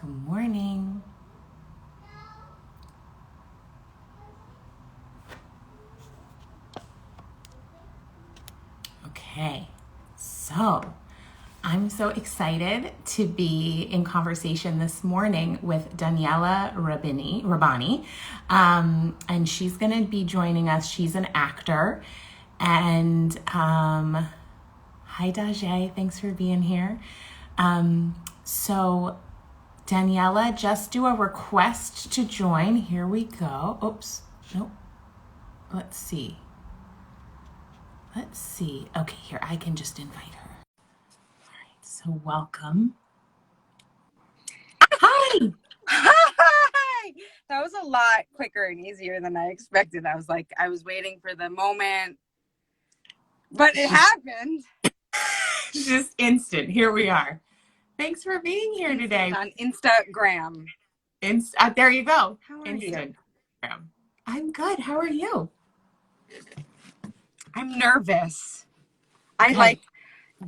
Good morning. Okay, so I'm so excited to be in conversation this morning with Daniella Rabbani. And she's going to be joining us. She's an actor. And hi, Dajae. Thanks for being here. So, Daniella, just do a request to join. Here we go. Oops. Nope. Let's see. Okay, here, I can just invite her. All right, so welcome. Hi! Hi! That was a lot quicker and easier than I expected. I was waiting for the moment, but it happened. Just instant. Here we are. Thanks for being here today. On Instagram. There you go. How are Instagram. you? I'm good. How are you? I'm nervous. Okay.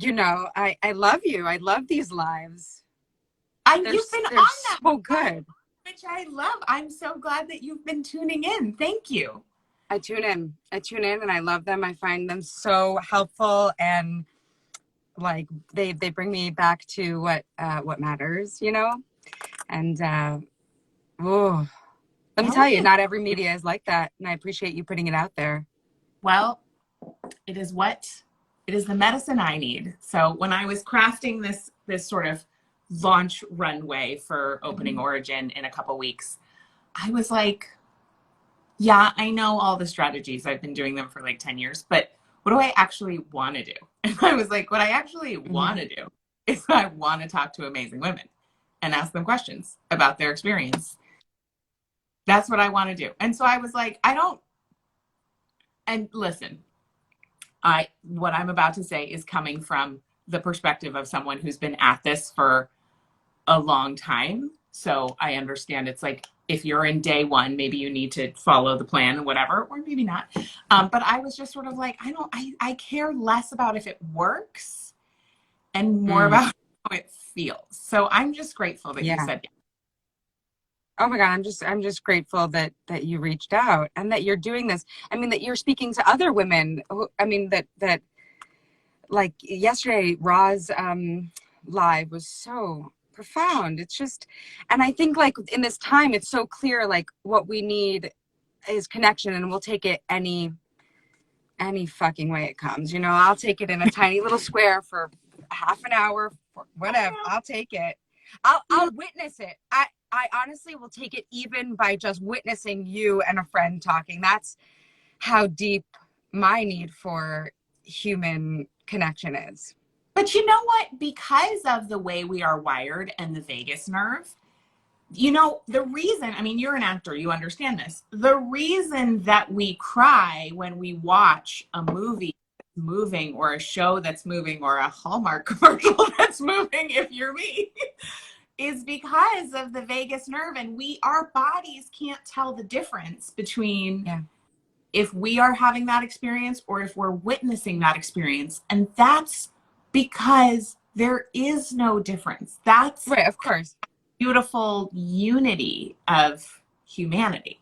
I love you. I love these lives. You've been They're on that, so good. which I love. I'm so glad that you've been tuning in. Thank you. I tune in and I love them. I find them so helpful and like they bring me back to what matters, And let me tell you, not every media is like that, and I appreciate you putting it out there. Well, it is the medicine I need. So when I was crafting this sort of launch runway for Opening Origin in a couple weeks, I was like, yeah, I know all the strategies. I've been doing them for like 10 years, but what do I actually want to do? And I was like, what I actually want to do is I want to talk to amazing women and ask them questions about their experience. That's what I want to do. And so I was like, and listen, what I'm about to say is coming from the perspective of someone who's been at this for a long time. So I understand it's like if you're in day one, maybe you need to follow the plan or whatever, or maybe not. But I was just sort of like, I care less about if it works and more about how it feels. So I'm just grateful that you said yes. Oh my God, I'm just grateful that you reached out and that you're doing this. I mean, that you're speaking to other women who, I mean, that like yesterday, Ra's live was so profound. It's just, and I think like in this time, it's so clear, like what we need is connection, and we'll take it any fucking way it comes. I'll take it in a tiny little square for half an hour, for whatever. I'll take it. I'll witness it. I honestly will take it even by just witnessing you and a friend talking. That's how deep my need for human connection is. But you know what? Because of the way we are wired and the vagus nerve, the reason, I mean, you're an actor, you understand this. The reason that we cry when we watch a movie that's moving or a show that's moving or a Hallmark commercial that's moving, if you're me, is because of the vagus nerve. And our bodies can't tell the difference between if we are having that experience or if we're witnessing that experience. And that's because there is no difference. That's right, of course. Beautiful unity of humanity.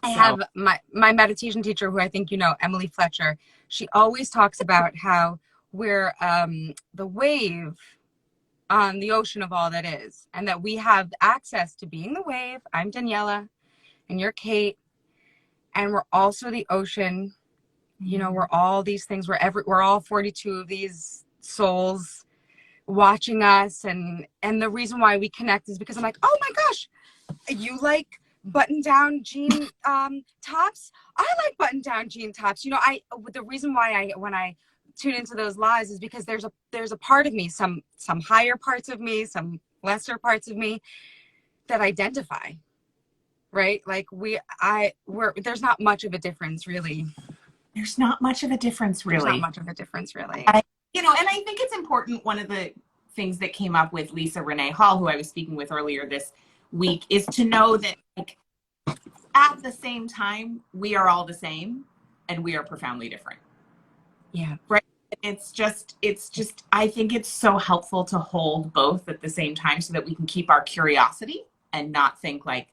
I have my meditation teacher, who I think Emily Fletcher. She always talks about how we're the wave on the ocean of all that is, and that we have access to being the wave. I'm Daniella, and you're Kate, and we're also the ocean. We're all these things. We're all 42 of these souls watching us, and the reason why we connect is because I'm like, oh my gosh, you like button-down jean tops? I like button-down jean tops. The reason why when I tune into those lives is because there's a part of me, some higher parts of me, some lesser parts of me that identify, right? Like there's not much of a difference, really. There's not much of a difference, really. There's not much of a difference, really. And I think it's important. One of the things that came up with Lisa Renee Hall, who I was speaking with earlier this week, is to know that like at the same time, we are all the same and we are profoundly different. Yeah. Right. It's just, I think it's so helpful to hold both at the same time so that we can keep our curiosity and not think like,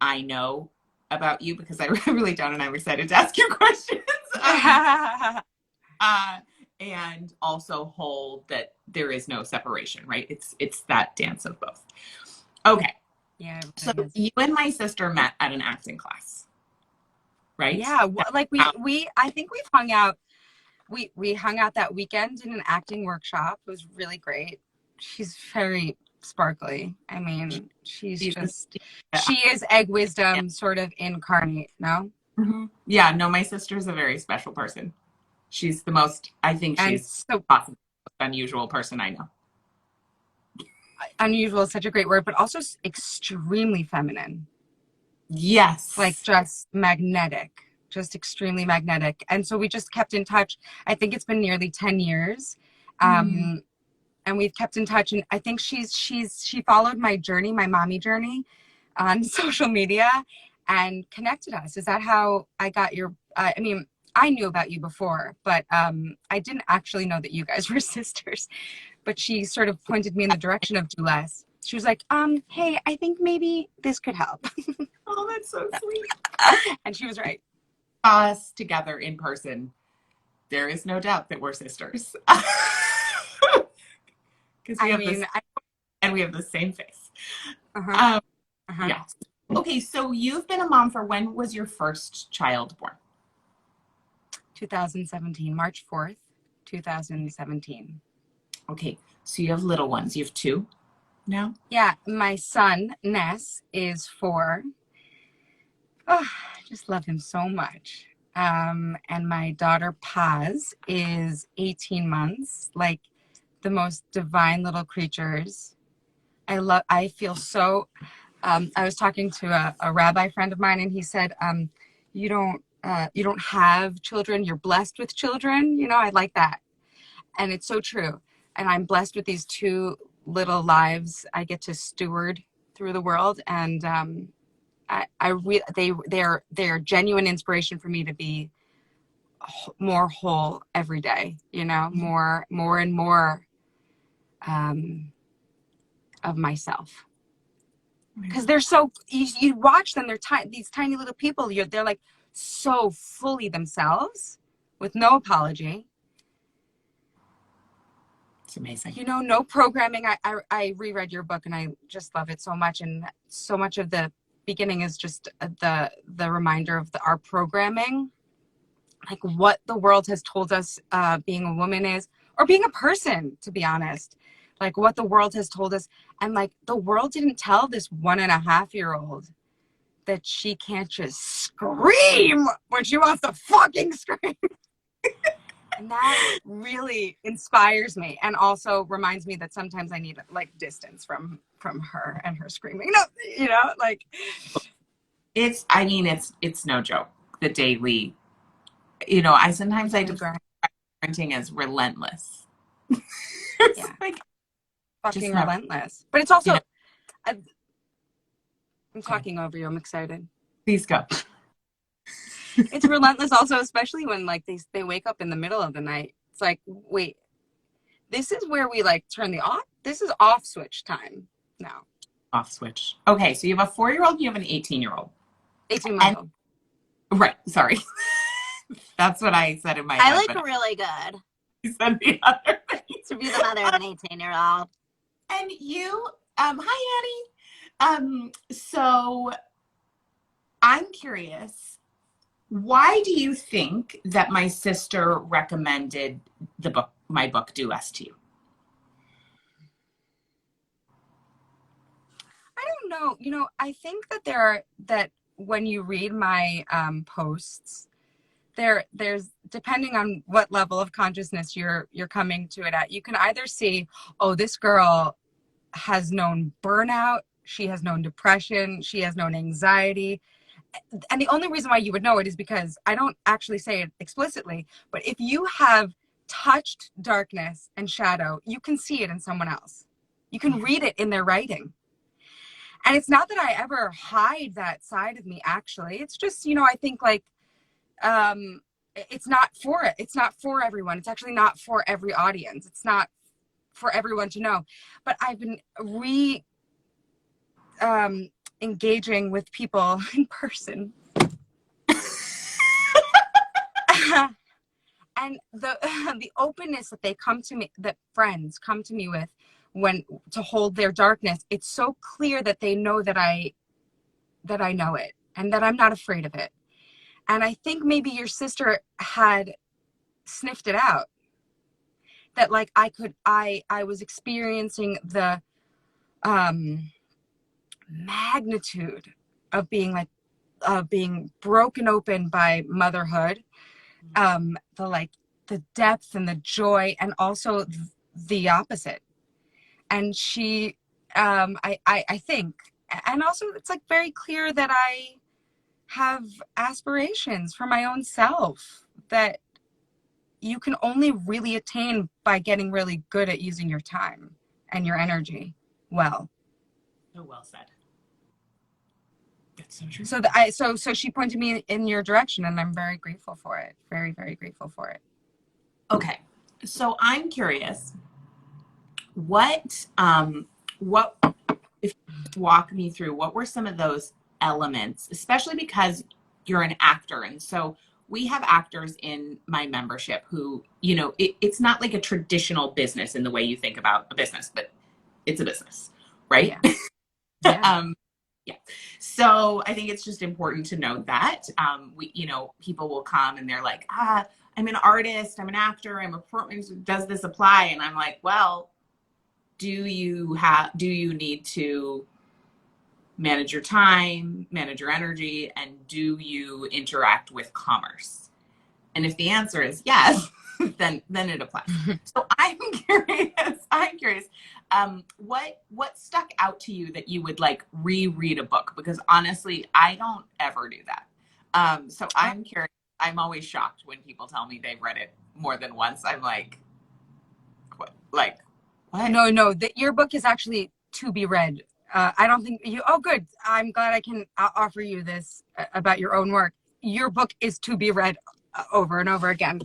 I know about you, because I really don't, and I'm excited to ask you questions. Uh, and also hold that there is no separation, right? It's that dance of both. Okay. Yeah, it So really is. you and my sister met at an acting class, right? Yeah, like we I think we've hung out. We hung out that weekend in an acting workshop. It was really great. She's very sparkly. I mean, she's just she is egg wisdom sort of incarnate, no? Mhm. Yeah, no, my sister's a very special person. She's the most, I think And she's so possibly the most unusual person I know. unusual is such a great word, but also extremely feminine. Like Yes. just magnetic, just extremely magnetic. And so we just kept in touch. I think it's been nearly 10 years. Mm. And we've kept in touch, and I think she followed my journey, my mommy journey, on social media and connected us. Is that how I got your I mean, I knew about you before, but I didn't actually know that you guys were sisters. But she sort of pointed me in the direction of do less. She was like, hey, I think maybe this could help. Oh, that's so sweet. And she was right. Us together in person, there is no doubt that we're sisters. Because we I have this, mean, and we have the same face. uh-huh, Um, uh-huh. yes. Okay, so you've been a mom for, when was your first child born? 2017, March 4th, 2017. Okay, so you have little ones. You have two now? Yeah, my son, Ness, is 4. Oh, I just love him so much. And my daughter, Paz, is 18 months, like the most divine little creatures. I feel so, I was talking to a rabbi friend of mine, and he said, you don't have children, you're blessed with children. You know, I like that. And it's so true. And I'm blessed with these 2 little lives I get to steward through the world. And they're genuine inspiration for me to be more whole every day. You know, more and more of myself. Because they're so you watch them. They're these tiny little people. They're like so fully themselves, with no apology. It's amazing. You know, no programming. I reread your book, and I just love it so much. And so much of the beginning is just the reminder of our programming, like what the world has told us being a woman is, or being a person, to be honest. Like what the world has told us. And like the world didn't tell this 1.5-year-old that she can't just scream when she wants to fucking scream. And that really inspires me, and also reminds me that sometimes I need like distance from her and her screaming. No, you know, like I mean, it's no joke. The daily, I sometimes I describe parenting as relentless. It's yeah, like fucking just never, relentless. But it's also, you know. I'm talking over you. I'm excited. Please go. It's relentless also, especially when like they wake up in the middle of the night. It's like, wait, this is where we like turn the off. This is off switch time now. Off switch. Okay, so you have a 4-year-old, you have an 18-year-old. 18-month old. Right, sorry. That's what I said in my I head. look really good You said the other thing. to be the mother of an 18-year-old. And you, hi Annie. So I'm curious, why do you think that my sister recommended my book, Do Less, to you? I don't know. You know, I think that when you read my posts, there's depending on what level of consciousness you're coming to it at, you can either see, oh, this girl has known burnout, she has known depression, she has known anxiety. And the only reason why you would know it is because I don't actually say it explicitly, but if you have touched darkness and shadow, you can see it in someone else. You can read it in their writing. And it's not that I ever hide that side of me, actually. It's just, I think like it's not for it. It's not for everyone. It's actually not for every audience. It's not for everyone to know. But I've been engaging with people in person. And the openness that they come to me, that friends come to me with when to hold their darkness, it's so clear that they know that I know it and that I'm not afraid of it. And I think maybe your sister had sniffed it out, that like I was experiencing the magnitude of being broken open by motherhood, the depth and the joy, and also the opposite. And she, I think, and also it's like very clear that I have aspirations for my own self that you can only really attain by getting really good at using your time and your energy well. So well said. That's so true. So she pointed me in your direction, and I'm very grateful for it. Very, very grateful for it. Okay. So I'm curious, what if you walk me through, what were some of those elements, especially because you're an actor. And so we have actors in my membership who, you know, it's not like a traditional business in the way you think about a business, but it's a business, right? Yeah. Yeah. Yeah. So I think it's just important to note that people will come and they're like, I'm an artist, I'm an actor, I'm a performance. Does this apply? And I'm like, well, do you need to manage your time, manage your energy, and do you interact with commerce? And if the answer is yes, then it applies. So I'm curious, what stuck out to you that you would like reread a book? Because honestly, I don't ever do that. So I'm curious. I'm always shocked when people tell me they've read it more than once. I'm like, what? Like, what? No, your book is actually to be read. I don't think you, oh, good. I'm glad I can offer you this about your own work. Your book is to be read over and over again,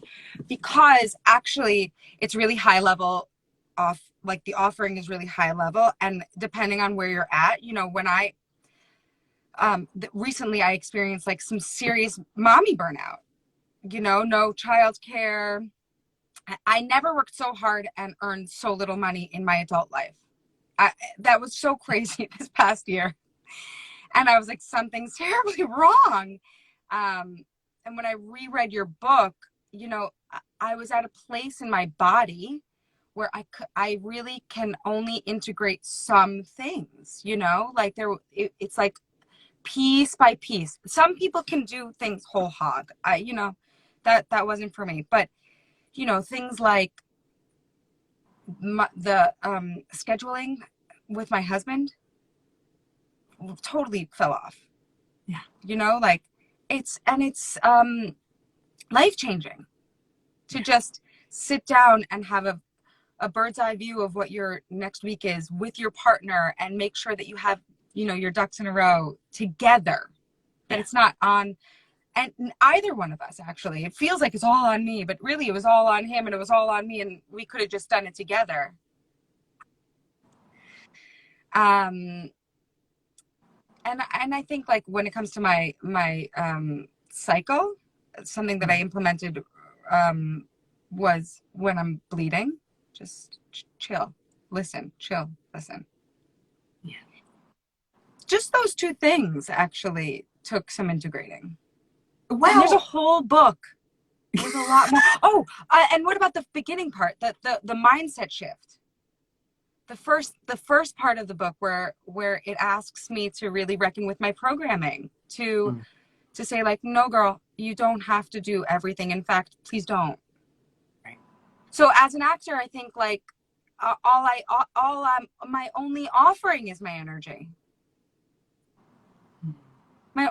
because actually it's really high level like the offering is really high level. And depending on where you're at, you know, when I, recently I experienced like some serious mommy burnout, you know, no childcare. I never worked so hard and earned so little money in my adult life. That was so crazy this past year. And I was like, something's terribly wrong. And when I reread your book, you know, I was at a place in my body where I really can only integrate some things, you know, like it's like piece by piece. Some people can do things whole hog. You know, that wasn't for me. But, you know, things like the scheduling with my husband totally fell off. Yeah. You know, like it's life-changing to just sit down and have a bird's eye view of what your next week is with your partner, and make sure that you have, you know, your ducks in a row together, that it's not on, and either one of us, actually. It feels like it's all on me, but really it was all on him, and it was all on me, and we could have just done it together. And I think, like, when it comes to my cycle, something that I implemented was when I'm bleeding, just chill, listen. Yeah. Just those two things actually took some integrating. Well, and there's a whole book. There's a lot more. Oh, and what about the beginning part, the mindset shift? The first part of the book where it asks me to really reckon with my programming, to say, like, no, girl, you don't have to do everything. In fact, please don't. Right. So as an actor, I think, like, my only offering is my energy. My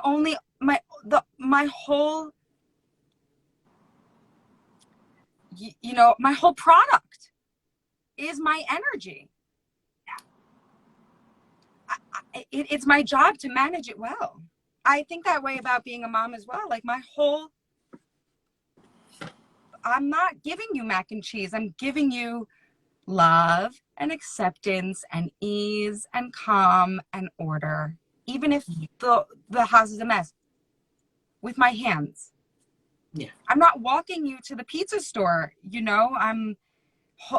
whole, you know, my whole product is my energy. It's my job to manage it well. I think that way about being a mom as well. Like, my whole I'm not giving you mac and cheese. I'm giving you love and acceptance and ease and calm and order, even if the house is a mess, with my hands. Yeah. I'm not walking you to the pizza store, you know. I'm,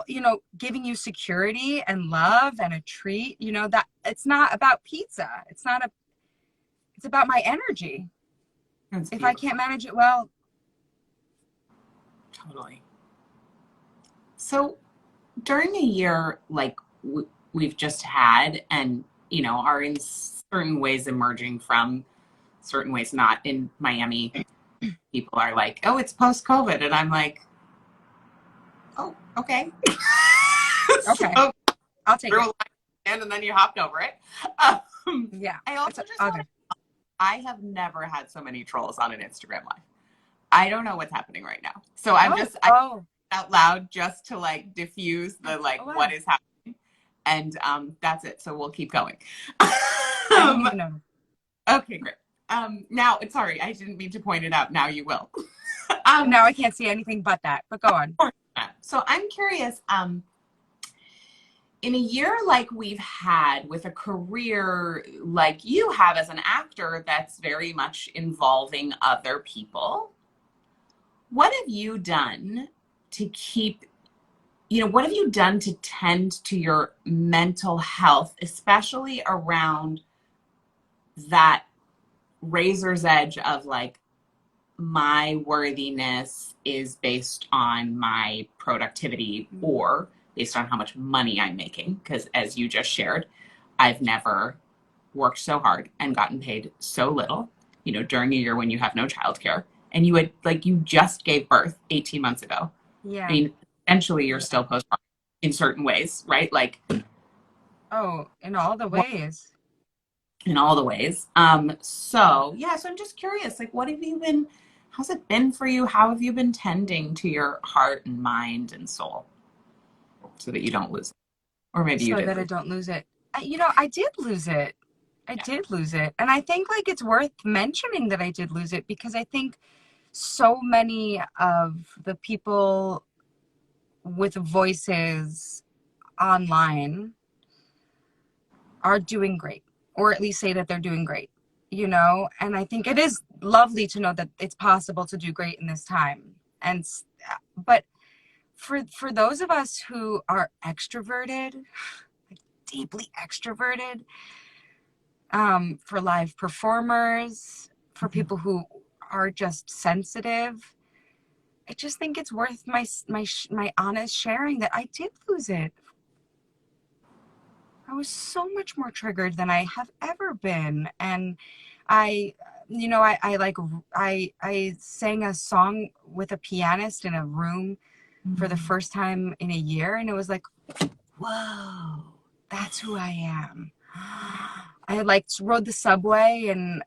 you know, giving you security and love and a treat, you know. That it's not about pizza. It's about my energy. That's If I beautiful. can't manage it well. Totally. So during a year like we've just had, and you know, are in certain ways emerging from, certain ways not. In Miami, people are like, oh, it's post COVID, and I'm like, oh, okay. Okay, So I'll take threw a it. line in, and then you hopped over it. Yeah, I also just all want good. to, I have never had so many trolls on an Instagram live. I don't know what's happening right now, so I'm just out loud just to like diffuse the like Oh, wow. what is happening, and that's it. So we'll keep going. I didn't even know. Okay, great. Now, sorry, I didn't mean to point it out. Now you will. Now I can't see anything but that, but go on. So I'm curious, in a year like we've had, with a career like you have as an actor that's very much involving other people, what have you done to keep, you know, what have you done to tend to your mental health, especially around that razor's edge of like, my worthiness is based on my productivity or based on how much money I'm making? Because as you just shared, I've never worked so hard and gotten paid so little, you know, during a year when you have no childcare, and you had, like, you just gave birth 18 months ago. Yeah. I mean, essentially you're still postpartum in certain ways, right? Like, oh, in all the ways. in all the ways. So yeah, so I'm just curious, like, what have you been, how's it been for you? How have you been tending to your heart and mind and soul so that you don't lose it? Or maybe you So did that I lose don't lose it. You know, I did lose it. I it. did lose it. And I think like it's worth mentioning that I did lose it, because I think so many of the people with voices online are doing great, or at least say that they're doing great, you know. And I think it is lovely to know that it's possible to do great in this time. And but for those of us who are extroverted, like deeply extroverted, for live performers, for Mm-hmm. people who are just sensitive, I just think it's worth my honest sharing that I did lose it. I was so much more triggered than I have ever been. And I, you know, I sang a song with a pianist in a room for the first time in a year. And it was like, whoa, that's who I am. I like rode the subway and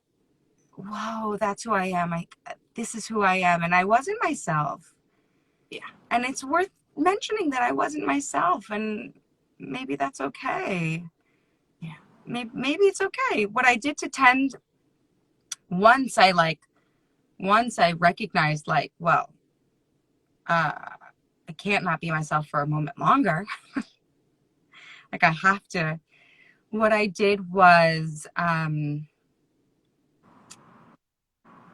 whoa, that's who I am. This is who I am. And I wasn't myself. Yeah. And it's worth mentioning that I wasn't myself. And maybe that's okay. Yeah. Maybe it's okay. What I did to tend, once I recognized, like, well, I can't not be myself for a moment longer. Like, I have to. What I did was,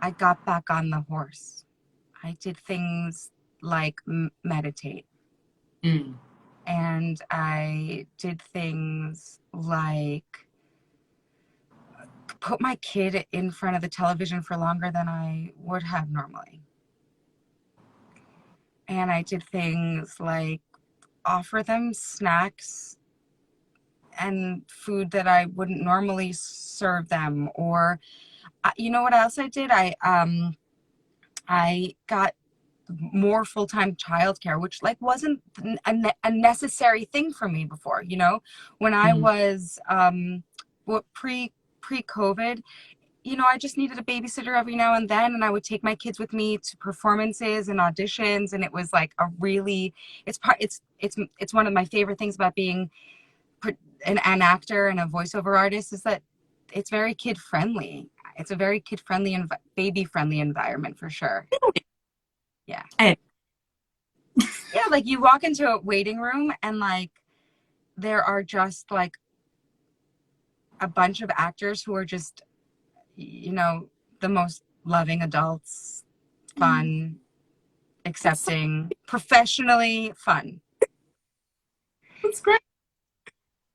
I got back on the horse. I did things like meditate. Mm. And I did things like put my kid in front of the television for longer than I would have normally. And I did things like offer them snacks and food that I wouldn't normally serve them. Or, you know what else I did? I got more full-time childcare, which like wasn't a necessary thing for me before. You know, when I was pre-COVID, you know, I just needed a babysitter every now and then, and I would take my kids with me to performances and auditions, and it was like a really, it's one of my favorite things about being an actor and a voiceover artist, is that it's very kid friendly. It's a very kid friendly and baby friendly environment for sure. Yeah. like you walk into a waiting room and like there are just like a bunch of actors who are just, you know, the most loving adults, fun, accepting, professionally fun. That's great.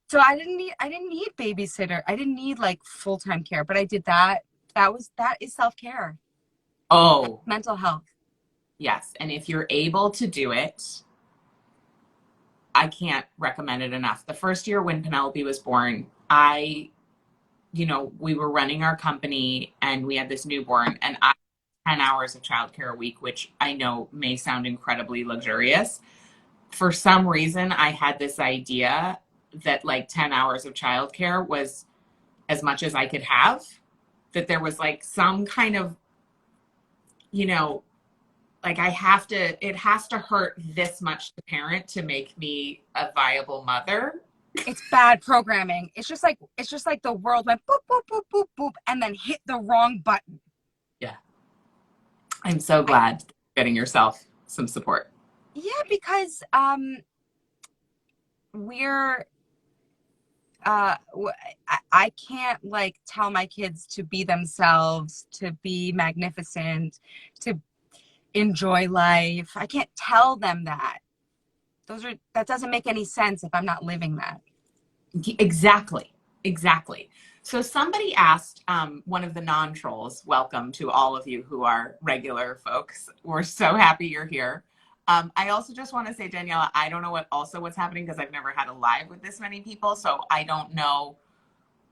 So I didn't need babysitter. I didn't need like full-time care, but I did that. That is self-care. Oh, Mental health. yes. And if you're able to do it, I can't recommend it enough. The first year when Penelope was born, we were running our company and we had this newborn, and 10 hours of childcare a week, which I know may sound incredibly luxurious. For some reason, I had this idea that like 10 hours of childcare was as much as I could have, that there was like some kind of, like it has to hurt this much to parent to make me a viable mother. It's bad programming. It's just like the world went boop, boop, boop, boop, boop, and then hit the wrong button. Yeah. I'm so glad getting yourself some support. Yeah, because we're I can't like tell my kids to be themselves, to be magnificent, to enjoy life. I can't tell them that. That doesn't make any sense if I'm not living that. Exactly. So somebody asked, one of the non-trolls, welcome to all of you who are regular folks. We're so happy you're here. I also just want to say, Daniella, I don't know what's happening because I've never had a live with this many people. So I don't know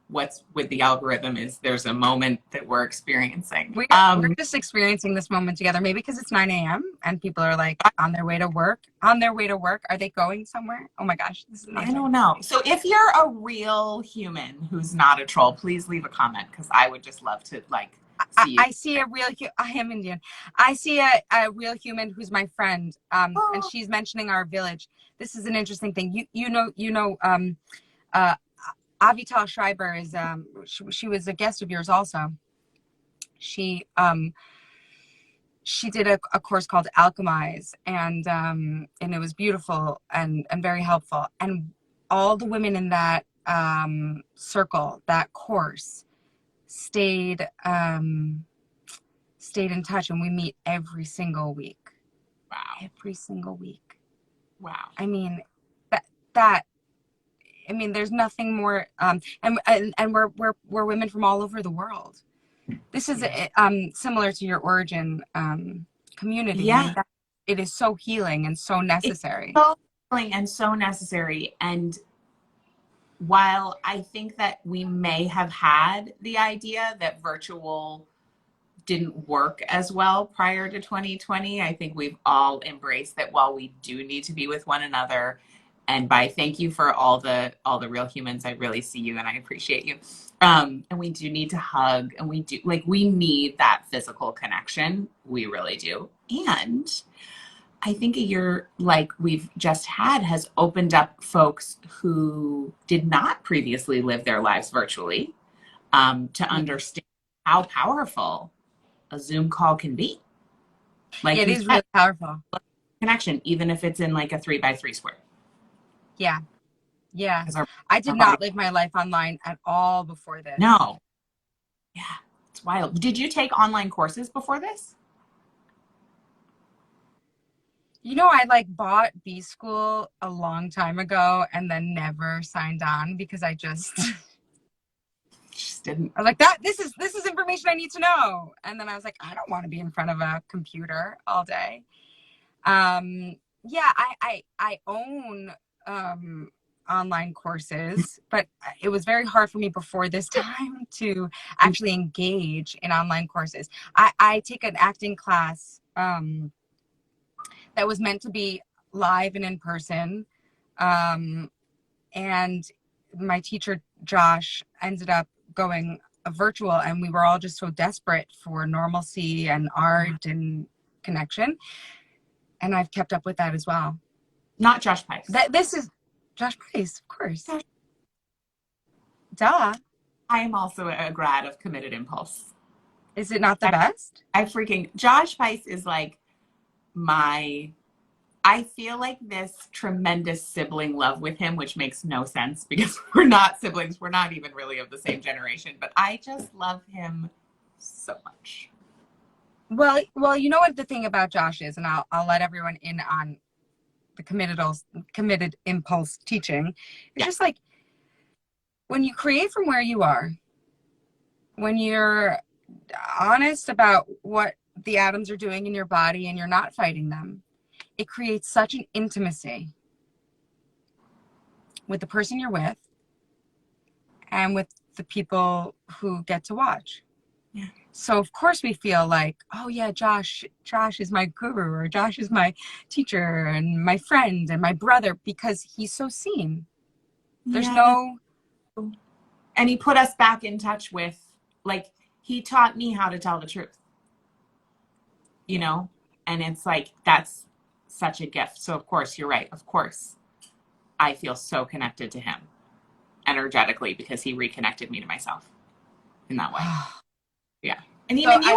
what's with the algorithm. Is there's a moment that we're experiencing. We're just experiencing this moment together, maybe because it's 9 a.m. and people are like on their way to work. Are they going somewhere? Oh my gosh, this is amazing. I don't know. So if you're a real human who's not a troll, please leave a comment because I would just love to like see you. I see a real, I am Indian. I see a real human who's my friend, and she's mentioning our village. This is an interesting thing. Avital Schreiber is she was a guest of yours also. She did a course called Alchemize, and it was beautiful and very helpful. And all the women in that circle, that course, stayed in touch, and we meet every single week. Wow. Every single week. Wow. I mean, there's nothing more, and we're women from all over the world. This is similar to your origin community. Yeah. I mean, it is so healing and so necessary. It's so healing and so necessary. And while I think that we may have had the idea that virtual didn't work as well prior to 2020, I think we've all embraced that while we do need to be with one another, and thank you for all the real humans. I really see you and I appreciate you. And we do need to hug, and we need that physical connection. We really do. And I think a year like we've just had has opened up folks who did not previously live their lives virtually, to understand how powerful a Zoom call can be. Like it is really powerful. Connection, even if it's in like a 3x3 square. Yeah. I did not live my life online at all before this. No. Yeah, it's wild. Did you take online courses before this? I like bought B School a long time ago and then never signed on because I just didn't. I was like, this is information I need to know. And then I was like, I don't want to be in front of a computer all day. Yeah, I own online courses, but it was very hard for me before this time to actually engage in online courses. I take an acting class that was meant to be live and in person, and my teacher Josh ended up going virtual, and we were all just so desperate for normalcy and art and connection, and I've kept up with that as well. Not Josh Pice. This is Josh Pice, of course. Duh. I am also a grad of Committed Impulse. Is it not the best? Josh Pice is like my I feel like this tremendous sibling love with him, which makes no sense because we're not siblings. We're not even really of the same generation, but I just love him so much. Well, you know what the thing about Josh is, and I'll let everyone in on the committed impulse teaching. It's just like when you create from where you are, when you're honest about what the atoms are doing in your body and you're not fighting them, it creates such an intimacy with the person you're with and with the people who get to watch. Yeah. So of course we feel like, oh yeah, Josh is my guru, or Josh is my teacher and my friend and my brother, because he's so seen. There's no... And he put us back in touch with, like, he taught me how to tell the truth, you know? And it's like, that's such a gift. So of course, you're right. Of course, I feel so connected to him energetically because he reconnected me to myself in that way. Yeah. And even you,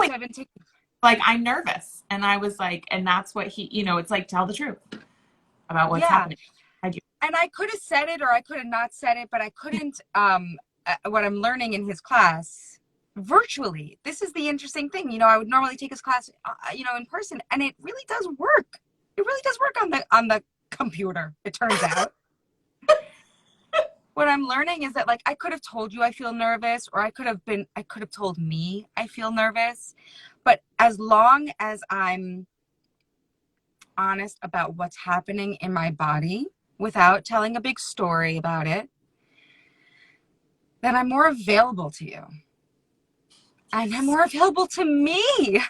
like, I'm nervous. And I was like, and that's what he, you know, it's like, tell the truth about what's happening. And I could have said it or I could have not said it, but I couldn't, what I'm learning in his class virtually. This is the interesting thing. You know, I would normally take his class, you know, in person, and it really does work. It really does work on the computer, it turns out. What I'm learning is that, like, I could have told you I feel nervous, or I could have told me I feel nervous. But as long as I'm honest about what's happening in my body without telling a big story about it, then I'm more available to you. And I'm more available to me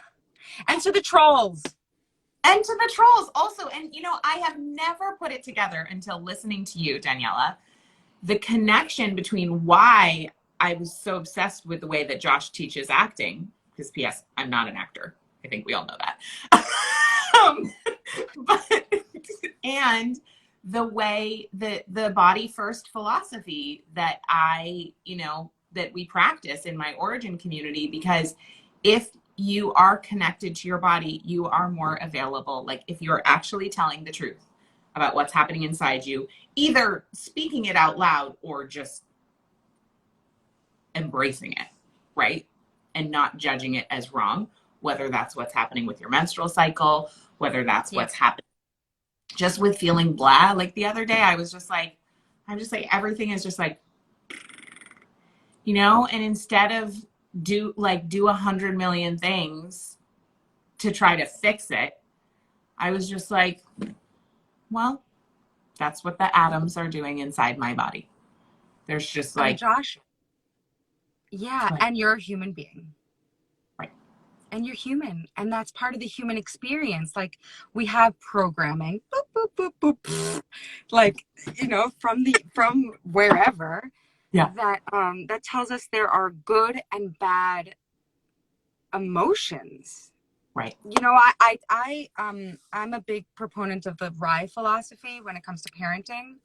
and to the trolls. And to the trolls also. And, you know, I have never put it together until listening to you, Daniella, the connection between why I was so obsessed with the way that Josh teaches acting, because P.S., I'm not an actor. I think we all know that. And the way that the body first philosophy that that we practice in my origin community, because if you are connected to your body, you are more available. Like, if you're actually telling the truth about what's happening inside you, either speaking it out loud or just embracing it, right? And not judging it as wrong, whether that's what's happening with your menstrual cycle, whether that's what's happening just with feeling blah. Like the other day, I'm just like, everything is just like, you know, and instead of do 100 million things to try to fix it, I was just like, well, that's what the atoms are doing inside my body. There's just like, Josh, and you're a human being. Right. And you're human, and that's part of the human experience. Like, we have programming, boop, boop, boop, boop, boop, like, you know, from wherever, that tells us there are good and bad emotions. Right. You know, I'm a big proponent of the Rye philosophy when it comes to parenting.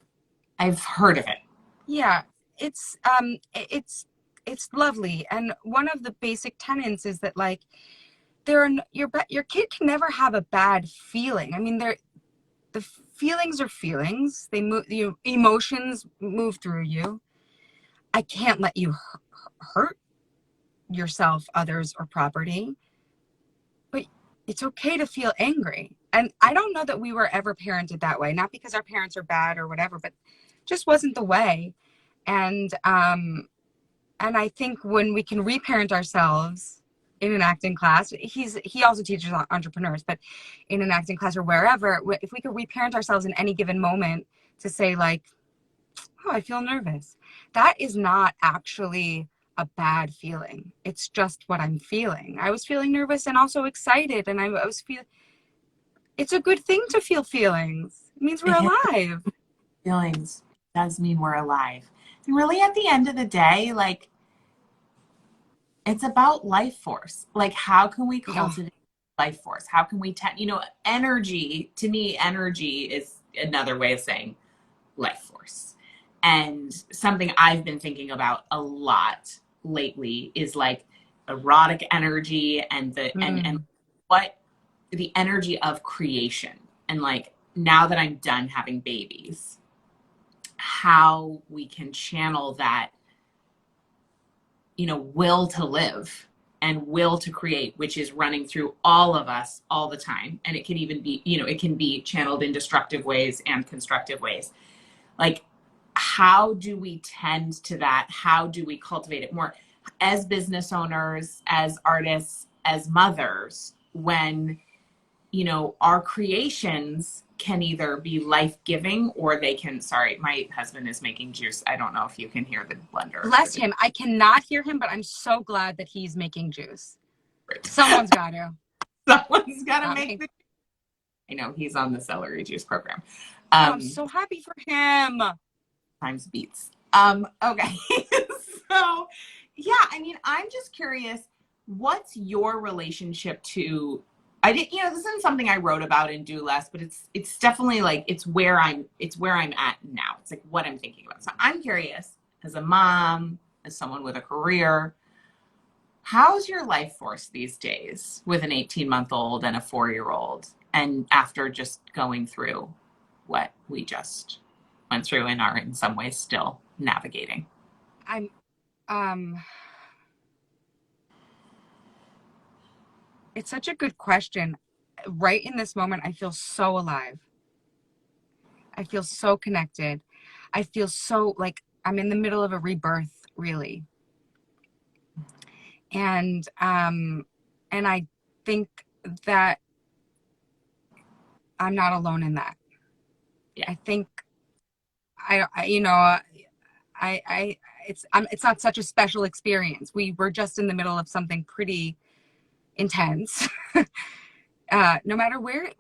I've heard of it. Yeah, it's lovely, and one of the basic tenets is that, like, your kid can never have a bad feeling. I mean, the feelings are feelings. They move. The emotions move through you. I can't let you hurt yourself, others, or property. But it's okay to feel angry. And I don't know that we were ever parented that way. Not because our parents are bad or whatever, but just wasn't the way. And I think when we can reparent ourselves in an acting class, he also teaches entrepreneurs, but in an acting class or wherever, if we could reparent ourselves in any given moment to say, like, oh, I feel nervous. That is not actually a bad feeling. It's just what I'm feeling. I was feeling nervous and also excited, and I was feeling. It's a good thing to feel feelings. It means we're alive. Feelings does mean we're alive. And really, at the end of the day, like, it's about life force. Like, how can we cultivate life force? How can we, energy, to me, energy is another way of saying life force. And something I've been thinking about a lot lately is like erotic energy and and what the energy of creation, and like now that I'm done having babies, how we can channel that, will to live and will to create, which is running through all of us all the time. And it can even be, it can be channeled in destructive ways and constructive ways. Like, how do we tend to that? How do we cultivate it more as business owners, as artists, as mothers, when, our creations can either be life-giving or they can, sorry, my husband is making juice. I don't know if you can hear the blender. Bless him. I cannot hear him, but I'm so glad that he's making juice. Someone's got to. Someone's got to make the. I know he's on the celery juice program. I'm so happy for him. Times beats. Okay. So, yeah, I mean, I'm just curious, what's your relationship to, this isn't something I wrote about in Do Less, but it's definitely like, it's where I'm at now. It's like what I'm thinking about. So I'm curious, as a mom, as someone with a career, how's your life force these days with an 18-month-old and a 4-year-old? And after just going through what we just went through and are in some ways still navigating? It's such a good question. Right in this moment, I feel so alive. I feel so connected. I feel so like I'm in the middle of a rebirth, really. And I think that I'm not alone in that. Yeah. I think it's not such a special experience. We were just in the middle of something pretty intense. No matter where,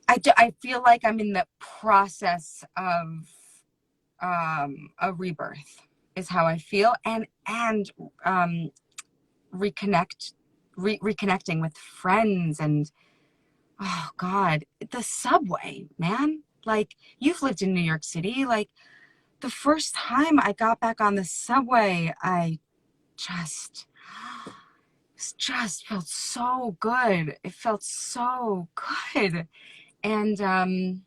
I feel like I'm in the process of a rebirth is how I feel, and reconnecting with friends, and oh God, the subway, man. Like, you've lived in New York City. Like, the first time I got back on the subway, I just felt so good. It felt so good. And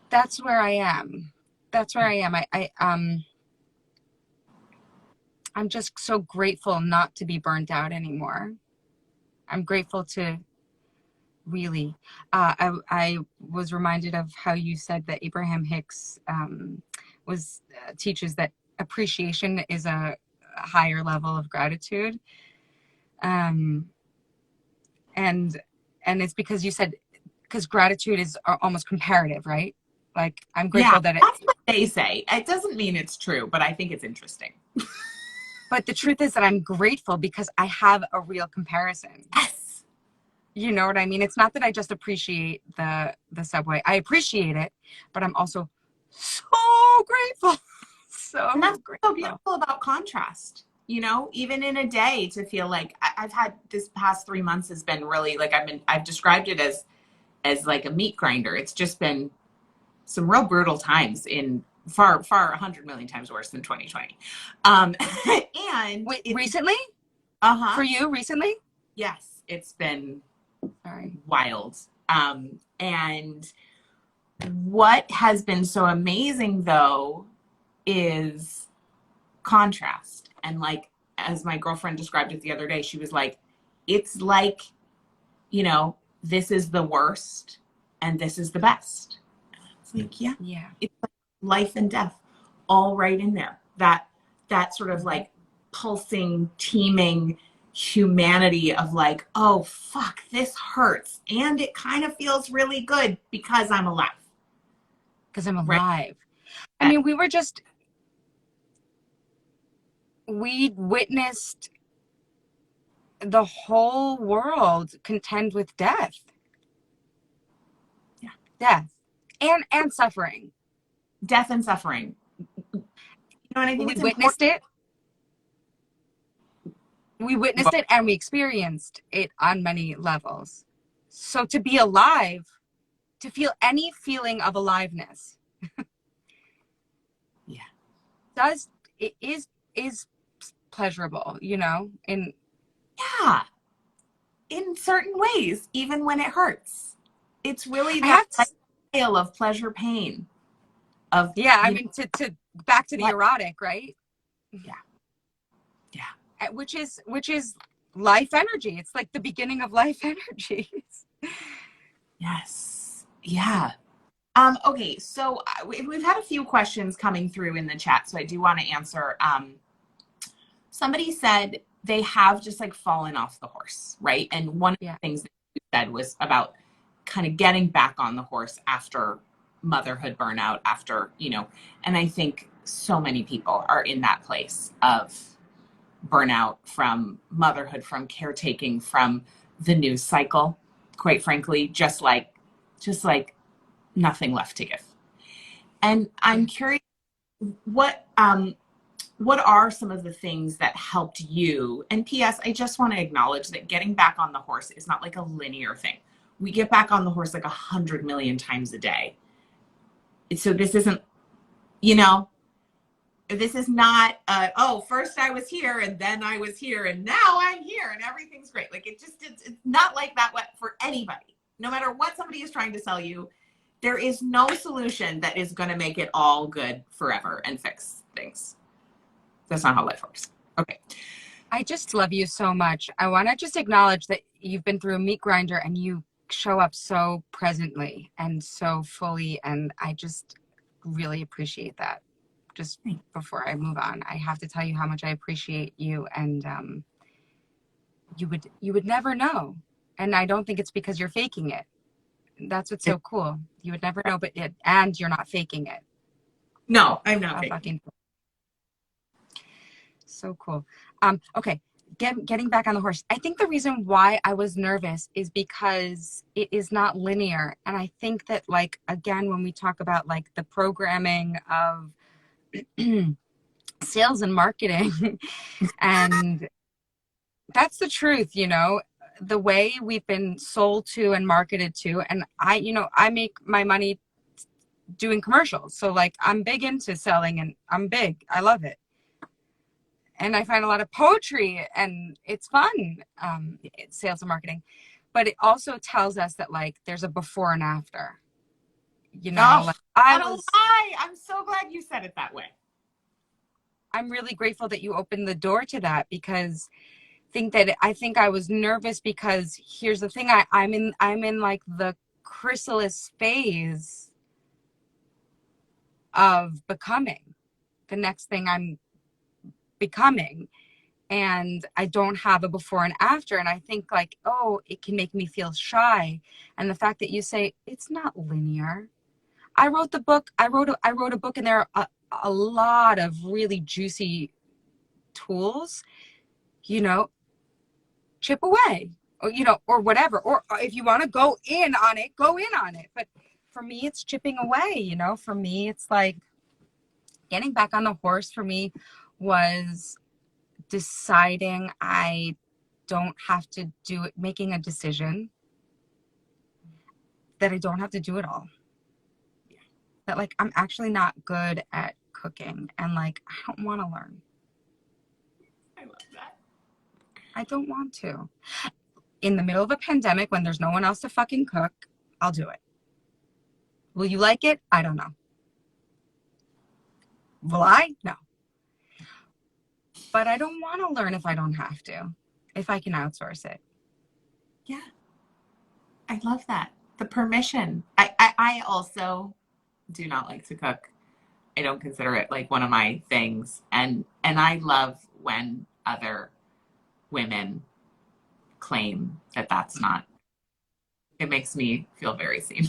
that's where I am. I'm just so grateful not to be burnt out anymore. I'm grateful to really, I was reminded of how you said that Abraham Hicks teaches that appreciation is a higher level of gratitude. And it's because you said, because gratitude is almost comparative, right? Like, I'm grateful that that's what they say. It doesn't mean it's true, but I think it's interesting. But the truth is that I'm grateful because I have a real comparison. Yes. You know what I mean? It's not that I just appreciate the subway. I appreciate it, but I'm also so grateful. And that's so beautiful about contrast. Even in a day, to feel like I've had this past 3 months has been really like I've described it as like a meat grinder. It's just been some real brutal times, in far 100 million times worse than 2020. And wait, recently? For you recently? Yes, it's been Sorry. wild. And what has been so amazing though is contrast. And like, as my girlfriend described it the other day, she was like, it's like, this is the worst and this is the best. It's like, yeah. It's like life and death all right in there. That sort of like pulsing, teeming humanity of like, oh, fuck, this hurts. And it kind of feels really good because I'm alive. Because I'm alive. Right? I mean, we witnessed the whole world contend with death. Yeah. Death. And suffering. Death and suffering. And I think we witnessed it. We witnessed it and we experienced it on many levels. So to be alive, to feel any feeling of aliveness, it is pleasurable, And yeah, in certain ways, even when it hurts. It's really I that have to, scale of pleasure pain of, yeah, I you know, mean, to back to the what? erotic, right? Yeah. Yeah. Which is life energy. It's like the beginning of life energy. Yes. Yeah. Okay, so we've had a few questions coming through in the chat, so I do want to answer. Somebody said they have just like fallen off the horse, right? And one of Yeah. the things that you said was about kind of getting back on the horse after motherhood burnout, after, you know, and I think so many people are in that place of burnout from motherhood, from caretaking, from the news cycle, quite frankly, just like nothing left to give. And I'm curious, what what are some of the things that helped you? And P.S., I just want to acknowledge that getting back on the horse is not like a linear thing. We get back on the horse like 100 million times a day. So this isn't, you know, this is not, oh, first I was here and then I was here and now I'm here and everything's great. Like it's not like that for anybody. No matter what somebody is trying to sell you, there is no solution that is going to make it all good forever and fix things. That's not how life works. Okay. I just love you so much. I want to just acknowledge that you've been through a meat grinder and you show up so presently and so fully. And I just really appreciate that. Just before I move on, I have to tell you how much I appreciate you. And you would never know. And I don't think it's because you're faking it. That's what's so cool. You would never know, and you're not faking it. No, I'm not faking. So cool. Okay, getting back on the horse. I think the reason why I was nervous is because it is not linear. And I think that, like, again, when we talk about like the programming of sales and marketing, and that's the truth, you know, the way we've been sold to and marketed to. And I make my money doing commercials. So like I'm big into selling and I love it. And I find a lot of poetry and it's fun. It's sales and marketing, but it also tells us that like there's a before and after, you know, like I'm so glad you said it that way. I'm really grateful that you opened the door to that, because I think I was nervous because here's the thing. I'm in like the chrysalis phase of becoming the next thing I'm becoming, and I don't have a before and after. And I think like, oh, it can make me feel shy. And the fact that you say it's not linear. I wrote the book. I wrote a book, and there are a lot of really juicy tools, you know, chip away, or, you know, or whatever. Or if you want to go in on it, go in on it. But for me, it's chipping away, you know. For me, it's like getting back on the horse for me was deciding I don't have to do it, making a decision that I don't have to do it all. That like I'm actually not good at cooking, and like I don't want to learn. I love that. I don't want to. In the middle of a pandemic when there's no one else to fucking cook, I'll do it. Will you like it? I don't know. Will I? No. But I don't want to learn if I don't have to, if I can outsource it. Yeah. I love that. The permission. I also do not like to cook. I don't consider it like one of my things. And I love when other women claim that that's not. It makes me feel very seen.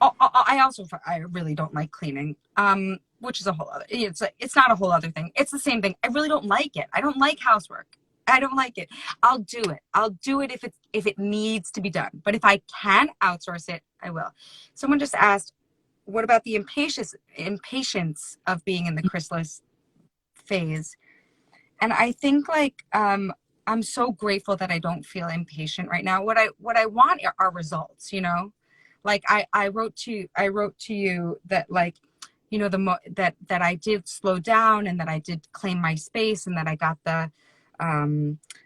I really don't like cleaning, which is a whole other, it's not a whole other thing. It's the same thing. I really don't like it. I don't like housework. I don't like it. I'll do it. I'll do it if it needs to be done. But if I can outsource it, I will. Someone just asked, what about the impatience of being in the chrysalis phase? And I think like, I'm so grateful that I don't feel impatient right now. What I want are results, you know? Like I wrote to you that like, you know, that I did slow down, and that I did claim my space, and that I got the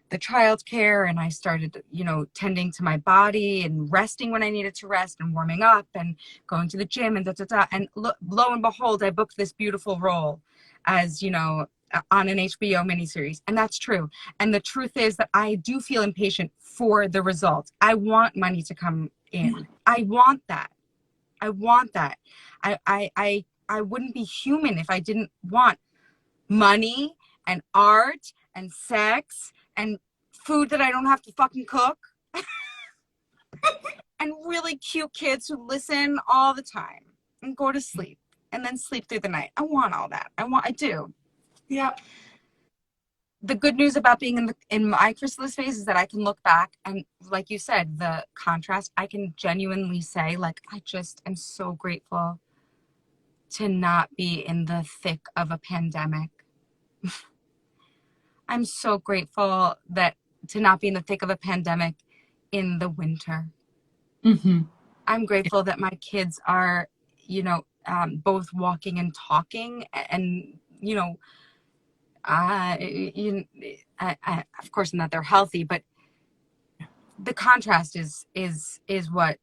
the childcare, and I started, tending to my body and resting when I needed to rest and warming up and going to the gym and And lo and behold, I booked this beautiful role as, on an HBO miniseries. And that's true. And the truth is that I do feel impatient for the results. I want money to come in. I want that. I want that. I wouldn't be human if I didn't want money and art and sex and food that I don't have to fucking cook and really cute kids who listen all the time and go to sleep and then sleep through the night. I want all that. I do. Yep. The good news about being in my chrysalis phase is that I can look back and, like you said, the contrast, I can genuinely say, like, I just am so grateful to not be in the thick of a pandemic. I'm so grateful to not be in the thick of a pandemic in the winter. Mm-hmm. I'm grateful that my kids are, both walking and talking, and, of course, not they're healthy, but the contrast is what,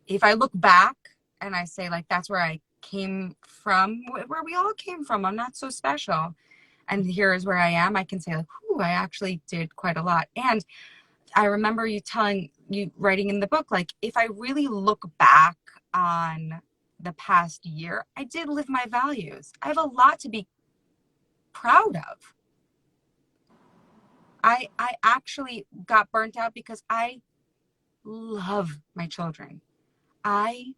if I look back and I say, like, that's where I came from, where we all came from. I'm not so special. And here is where I am. I can say, like, I actually did quite a lot. And I remember you writing in the book, like, if I really look back on the past year, I did live my values. I have a lot to be proud of. I actually got burnt out because I love my children. I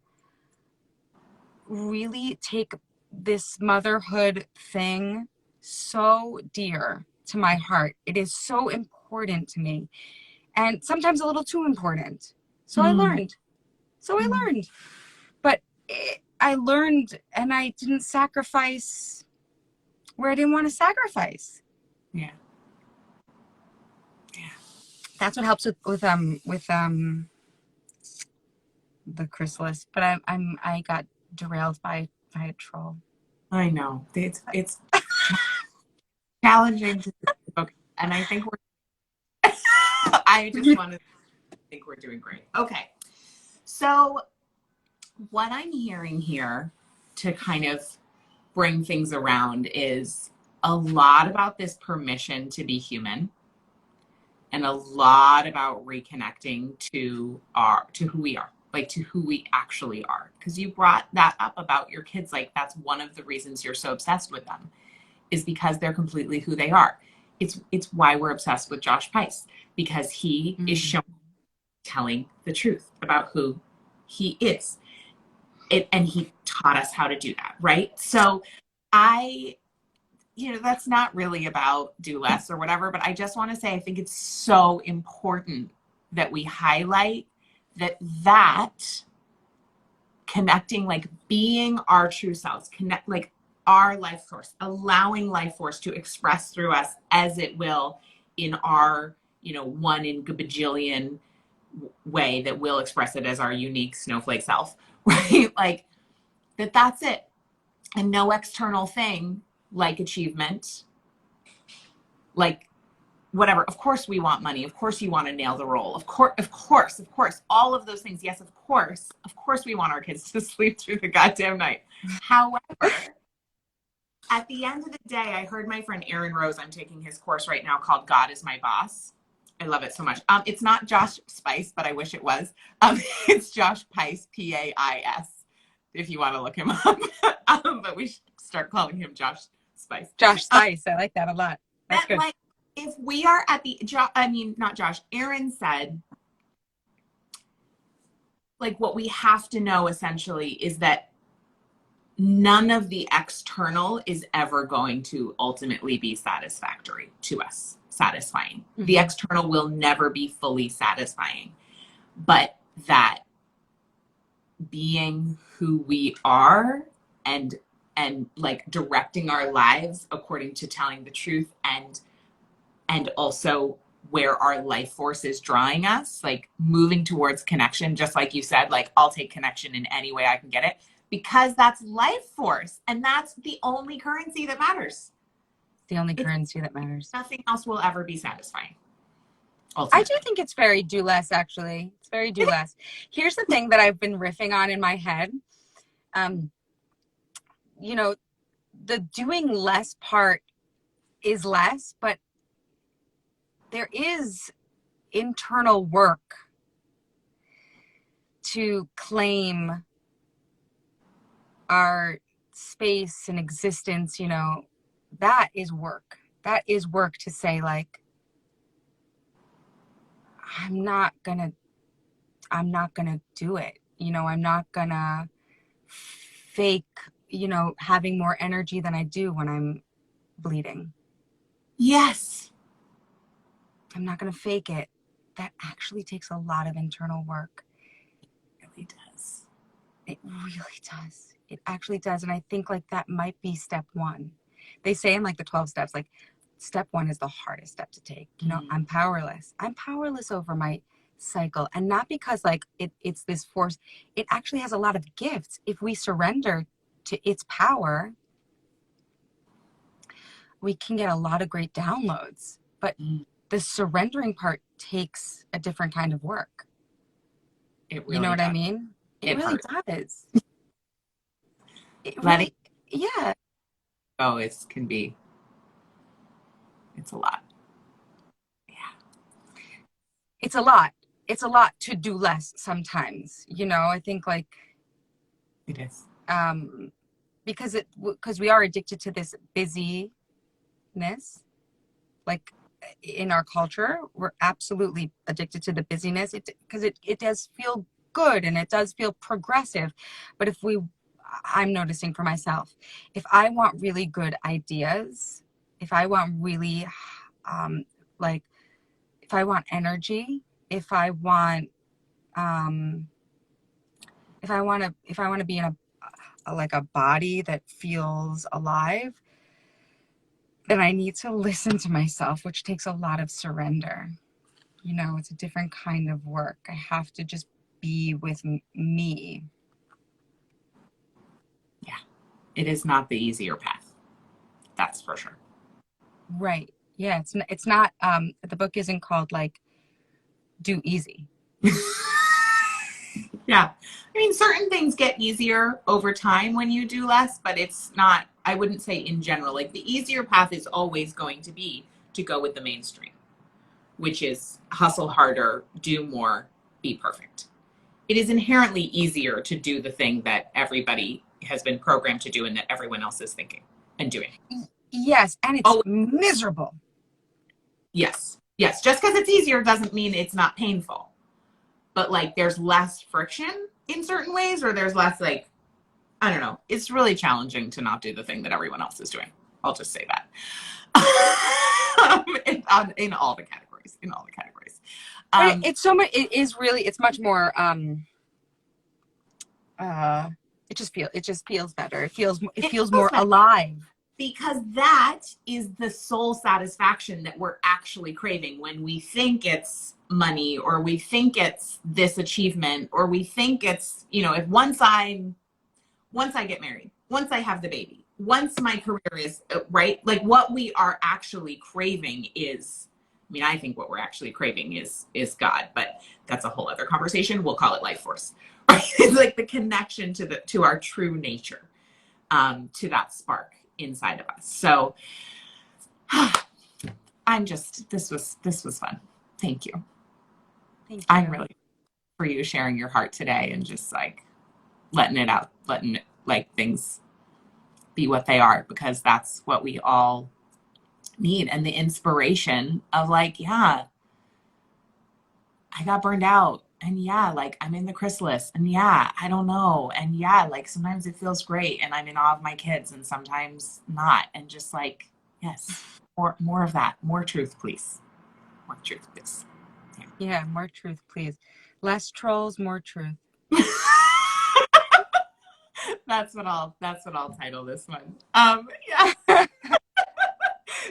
really take this motherhood thing so dear to my heart. It is so important to me, and sometimes a little too important. So I learned. But I learned, and I didn't sacrifice where I didn't want to sacrifice. Yeah. That's what helps with the chrysalis. But I got derailed by a troll. I know. It's challenging to book, and I think I just want to think we're doing great. Okay. So what I'm hearing here to kind of bring things around is a lot about this permission to be human, and a lot about reconnecting to who we are, like to who we actually are. Because you brought that up about your kids, like that's one of the reasons you're so obsessed with them, is because they're completely who they are. It's why we're obsessed with Josh Pais, because he is telling the truth about who he is. And he taught us how to do that, right? So that's not really about do less or whatever, but I just want to say, I think it's so important that we highlight that connecting, like being our true selves, connect, like our life force, allowing life force to express through us as it will in our, one in gajillion way that we'll express it as our unique snowflake self, right? Like that's it. And no external thing like achievement, like whatever. Of course we want money. Of course you want to nail the role. Of course, all of those things. Yes, of course we want our kids to sleep through the goddamn night. However, at the end of the day, I heard my friend Aaron Rose, I'm taking his course right now called God is My Boss. I love it so much. It's not Josh Spice, but I wish it was. It's Josh Pais, Pais, if you want to look him up. But we should start calling him Josh Spice. Josh Spice. I like that a lot. That's good. Like, if we are at not Josh, Aaron said, like, what we have to know essentially is that none of the external is ever going to ultimately be satisfactory to us, satisfying. Mm-hmm. The external will never be fully satisfying, but that being who we are and like directing our lives according to telling the truth and also where our life force is drawing us, like moving towards connection, just like you said, like I'll take connection in any way I can get it, because that's life force and that's the only currency that matters. The only currency that matters. Nothing else will ever be satisfying. I do ultimately. think it's very do less, actually. It's very do less. Here's the thing that I've been riffing on in my head. You know, the doing less part is less, but there is internal work to claim our space and existence. That is work. That is work to say, like, I'm not gonna do it. I'm not gonna fake, having more energy than I do when I'm bleeding. Yes. I'm not gonna fake it. That actually takes a lot of internal work. It really does. It really does. It actually does. And I think like that might be step one. They say in like the 12 steps, like step one is the hardest step to take. I'm powerless. I'm powerless over my cycle. And not because like it's this force. It actually has a lot of gifts. If we surrender to its power, we can get a lot of great downloads. But the surrendering part takes a different kind of work. It really You know what does. I mean? It really does. It Letting really, yeah. go can be, it's a lot. Yeah. It's a lot. It's a lot to do less sometimes. I think like It is. because we are addicted to this busyness, like in our culture, we're absolutely addicted to the busyness. Because it does feel good and it does feel progressive. But I'm noticing for myself, if I want really good ideas, if I want really like if I want energy, if I want to be in a body that feels alive, then I need to listen to myself, which takes a lot of surrender. It's a different kind of work. I have to just be with me. Yeah. It is not the easier path. That's for sure. Right. Yeah. It's not, the book isn't called like do easy. Yeah. I mean, certain things get easier over time when you do less, but it's not, I wouldn't say in general, like the easier path is always going to be to go with the mainstream, which is hustle harder, do more, be perfect. It is inherently easier to do the thing that everybody has been programmed to do and that everyone else is thinking and doing. Yes. And it's miserable. Yes. Yes. Just because it's easier doesn't mean it's not painful. But like there's less friction in certain ways, or there's less like, I don't know. It's really challenging to not do the thing that everyone else is doing. I'll just say that. In all the categories. In all the categories. But it's so much. It's much more. It just feels better. It feels more alive. Because that is the soul satisfaction that we're actually craving when we think it's money, or we think it's this achievement, or we think it's, if once I get married, once I have the baby, once my career is right, like what we are actually craving is, I mean, I think what we're actually craving is God, but that's a whole other conversation. We'll call it life force. Right? It's like the connection to our true nature, to that spark inside of us. So this was fun. Thank you. Thank you. I'm really for you sharing your heart today and just like letting it out, letting like things be what they are, because that's what we all need. And the inspiration of like, yeah, I got burned out. And yeah, like I'm in the chrysalis. And yeah, I don't know. And yeah, like sometimes it feels great and I'm in awe of my kids and sometimes not. And just like, yes, more of that. More truth, please. More truth, please. Yeah, more truth, please. Less trolls, more truth. That's what I'll title this one. Yeah.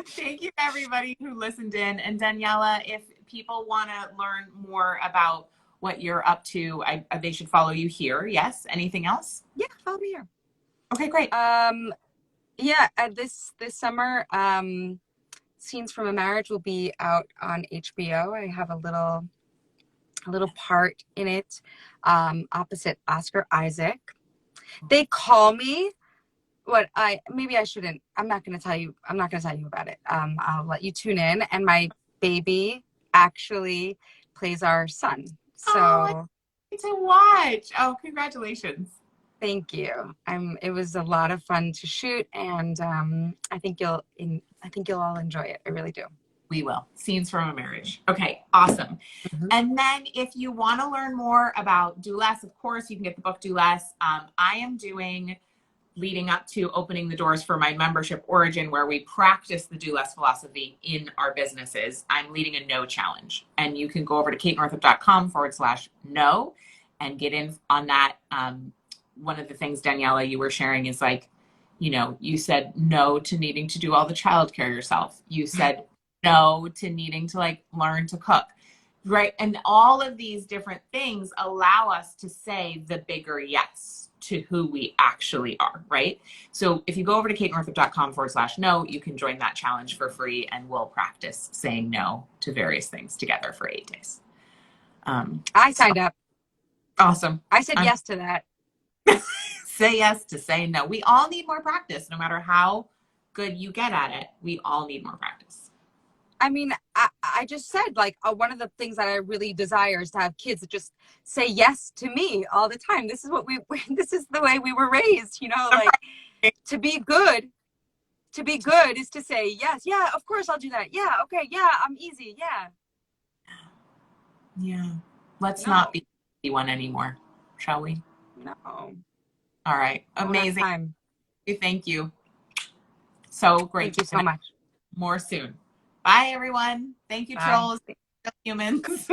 Thank you everybody who listened in. And Daniella, if people want to learn more about what you're up to, they should follow you here. Yes. Anything else? Yeah, follow me here. Okay, great. Yeah, this summer, Scenes from a Marriage will be out on HBO. I have a little part in it, opposite Oscar Isaac. They call me maybe I shouldn't. I'm not going to tell you about it. I'll let you tune in. And my baby actually plays our son. So I need to watch. Oh, congratulations. thank you. It was a lot of fun to shoot, and I think you'll all enjoy it. I really do. We will. Scenes from a Marriage. Okay, awesome. Mm-hmm. And then if you want to learn more about Do Less, of course, you can get the book Do Less. I am doing, leading up to opening the doors for my membership Origin, where we practice the Do Less philosophy in our businesses. I'm leading a no challenge. And you can go over to katenorthrup.com/no and get in on that. One of the things, Daniella, you were sharing is like, you said no to needing to do all the childcare yourself. You said no to needing to like learn to cook, right? And all of these different things allow us to say the bigger yes to who we actually are, right? So if you go over to katenorthrup.com/no, you can join that challenge for free, and we'll practice saying no to various things together for 8 days. I signed up. Awesome. I said yes to that. Say yes to say no. We all need more practice. No matter how good you get at it, we all need more practice. I mean, I just said, like, one of the things that I really desire is to have kids that just say yes to me all the time. This is this is the way we were raised, like to be good is to say yes. Yeah, of course I'll do that. Yeah. Okay. Yeah. I'm easy. Yeah. Yeah. Let's not be one anymore, shall we? No. All right. Amazing. Thank you. So great. Thank you so much. More soon. Bye, everyone. Thank you, Bye. trolls. Humans.